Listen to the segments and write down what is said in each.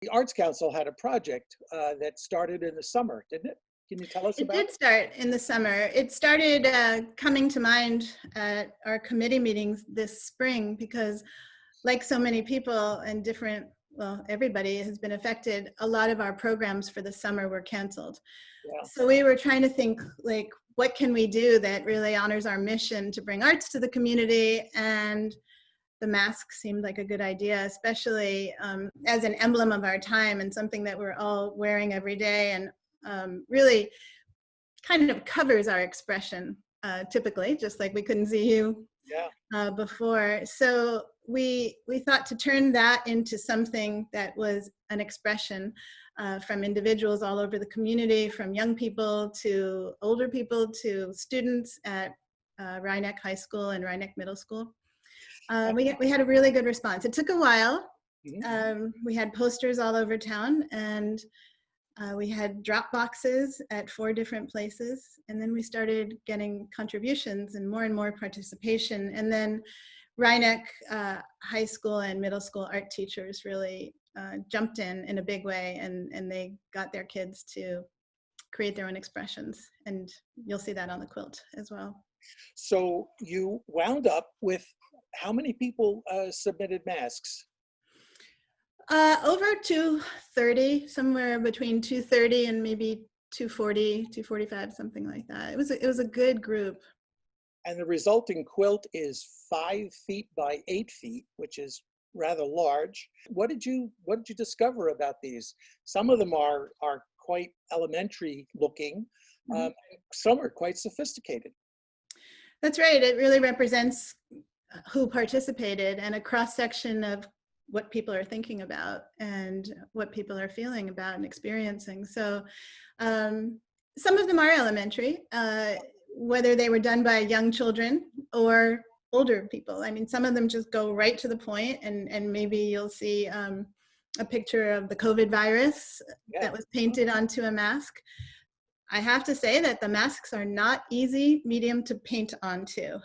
The Arts Council had a project that started in the summer, didn't it? Can you tell us It about did it? start in the summer. It started coming to mind at our committee meetings this spring because, like so many people and different, well, everybody has been affected, a lot of our programs for the summer were canceled. Yeah. So we were trying to think, like, what can we do that really honors our mission to bring arts to the community? And the mask seemed like a good idea, especially as an emblem of our time and something that we're all wearing every day, and really kind of covers our expression typically, just like we couldn't see you Yeah. before. So we thought to turn that into something that was an expression from individuals all over the community, from young people to older people to students at Rhinebeck High School and Rhinebeck Middle School. We had a really good response. It took a while. We had posters all over town, and we had drop boxes at 4 different places, and then we started getting contributions and more participation. And then Rhinebeck High School and Middle School art teachers really jumped in a big way, and they got their kids to create their own expressions. And you'll see that on the quilt as well. So you wound up with how many people submitted masks? Over 230, somewhere between 230 and maybe 240, 245, something like that. It was a good group. And the resulting quilt is 5 feet by 8 feet, which is rather large. What did you discover about these? Some of them are quite elementary looking. Some are quite sophisticated. That's right. It really represents who participated and a cross section of what people are thinking about and what people are feeling about and experiencing. So some of them are elementary, whether they were done by young children or older people. I mean, some of them just go right to the point, and maybe you'll see a picture of the COVID virus that was painted onto a mask. I have to say that the masks are not easy medium to paint onto.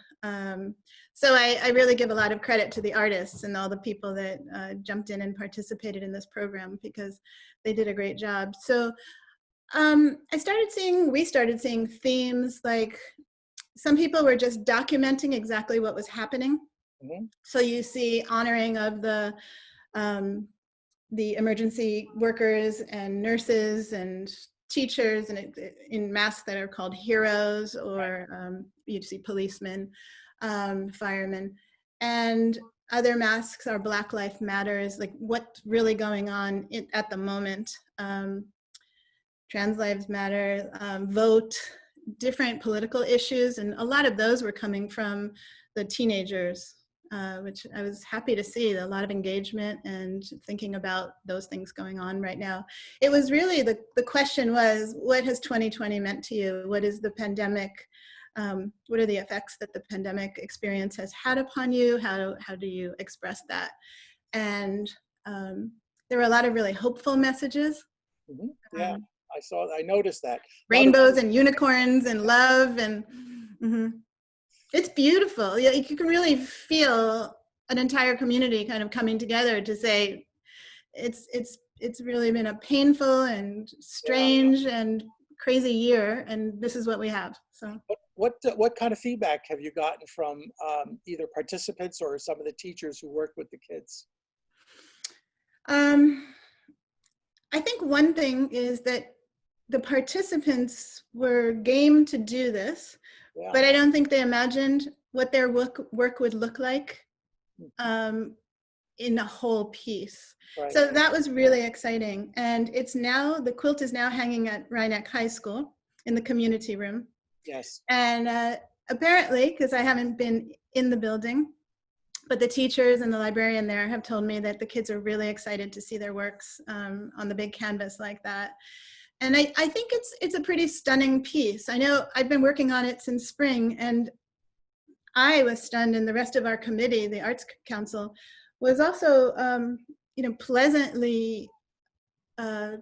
So I really give a lot of credit to the artists and all the people that jumped in and participated in this program, because they did a great job. So we started seeing themes, like some people were just documenting exactly what was happening. So you see honoring of the emergency workers and nurses and teachers, and in masks that are called heroes, or you see policemen, firemen, and other masks are Black Lives Matters, like what's really going on at the moment. Trans Lives Matter, vote, different political issues, and a lot of those were coming from the teenagers, which I was happy to see, a lot of engagement and thinking about those things going on right now. It was really, the question was, what has 2020 meant to you? What is the pandemic? What are the effects that the pandemic experience has had upon you? How do you express that? And there were a lot of really hopeful messages. Yeah, I noticed that. Rainbows and unicorns and love, and it's beautiful. You can really feel an entire community kind of coming together to say it's really been a painful and strange and crazy year, and this is what we have. So what kind of feedback have you gotten from either participants or some of the teachers who work with the kids? I think one thing is that the participants were game to do this, but I don't think they imagined what their work would look like in a whole piece. So that was really exciting. And the quilt is now hanging at Rhinebeck High School in the community room. Yes. And apparently, because I haven't been in the building, but the teachers and the librarian there have told me that the kids are really excited to see their works on the big canvas like that. And I think it's a pretty stunning piece. I know I've been working on it since spring, and I was stunned, and the rest of our committee, the Arts Council, was also pleasantly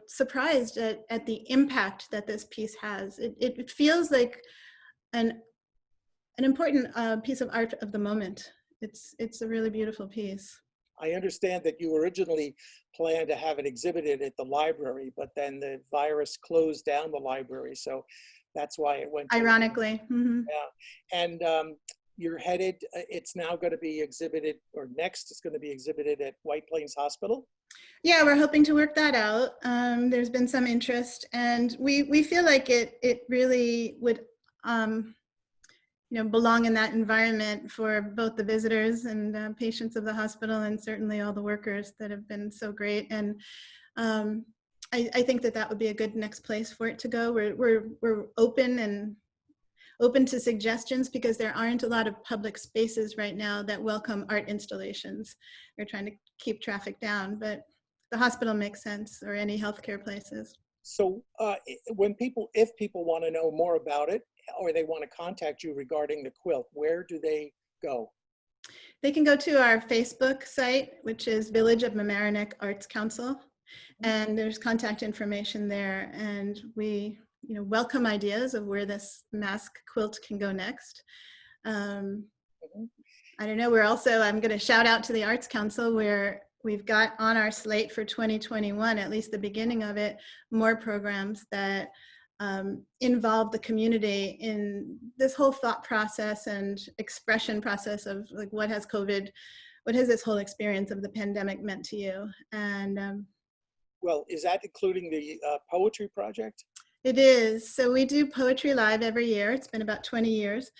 surprised at the impact that this piece has. It feels like an important piece of art of the moment. It's a really beautiful piece. I understand that you originally planned to have it exhibited at the library, but then the virus closed down the library, so that's why it went to. Ironically. Yeah, and you're headed. It's now going to be exhibited, or next, it's going to be exhibited at White Plains Hospital. Yeah, we're hoping to work that out. There's been some interest, and we feel like it really would belong in that environment for both the visitors and patients of the hospital, and certainly all the workers that have been so great. And I think that would be a good next place for it to go. We're open to suggestions because there aren't a lot of public spaces right now that welcome art installations. We're trying to keep traffic down, but the hospital makes sense, or any healthcare places. So if people want to know more about it, or they want to contact you regarding the quilt, where do they go? They can go to our Facebook site, which is Village of Mamaroneck Arts Council, and there's contact information there. And we welcome ideas of where this mask quilt can go next. I don't know, I'm going to shout out to the Arts Council, where we've got on our slate for 2021, at least the beginning of it, more programs that involve the community in this whole thought process and expression process of like, what has this whole experience of the pandemic meant to you? And well, is that including the poetry project? It is. So we do Poetry Live every year. It's been about 20 years.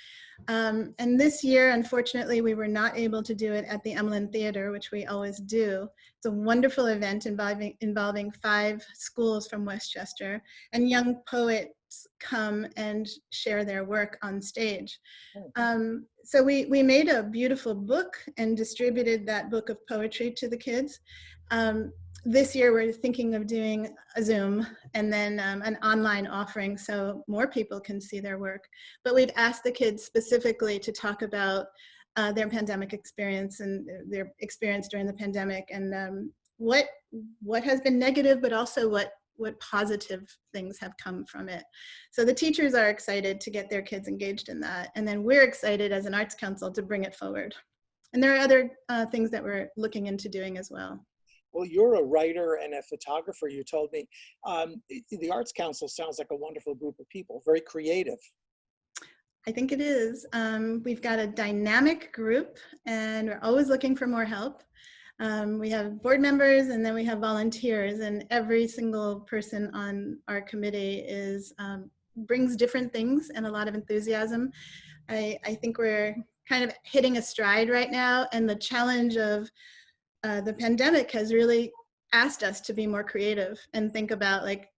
And this year, unfortunately, we were not able to do it at the Emlyn Theater, which we always do. It's a wonderful event involving 5 schools from Westchester, and young poets come and share their work on stage. So we made a beautiful book and distributed that book of poetry to the kids. This year, we're thinking of doing a Zoom and then an online offering so more people can see their work. But we've asked the kids specifically to talk about their pandemic experience and their experience during the pandemic, and what has been negative, but also what positive things have come from it. So the teachers are excited to get their kids engaged in that. And then we're excited as an Arts Council to bring it forward. And there are other things that we're looking into doing as well. Well, you're a writer and a photographer, you told me. The Arts Council sounds like a wonderful group of people, very creative. I think it is. We've got a dynamic group, and we're always looking for more help. We have board members, and then we have volunteers, and every single person on our committee brings different things and a lot of enthusiasm. I think we're kind of hitting a stride right now, and the challenge of the pandemic has really asked us to be more creative and think about like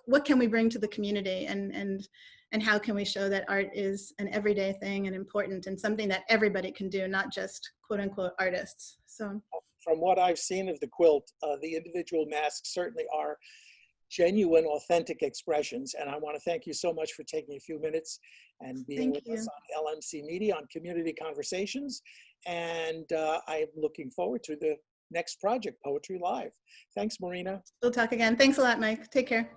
what can we bring to the community, and how can we show that art is an everyday thing and important and something that everybody can do, not just quote unquote artists. So from what I've seen of the quilt, the individual masks certainly are genuine, authentic expressions. And I want to thank you so much for taking a few minutes and being with us on LMC Media on Community Conversations. And I'm looking forward to the next project, Poetry Live. Thanks, Marina. We'll talk again. Thanks a lot, Mike. Take care.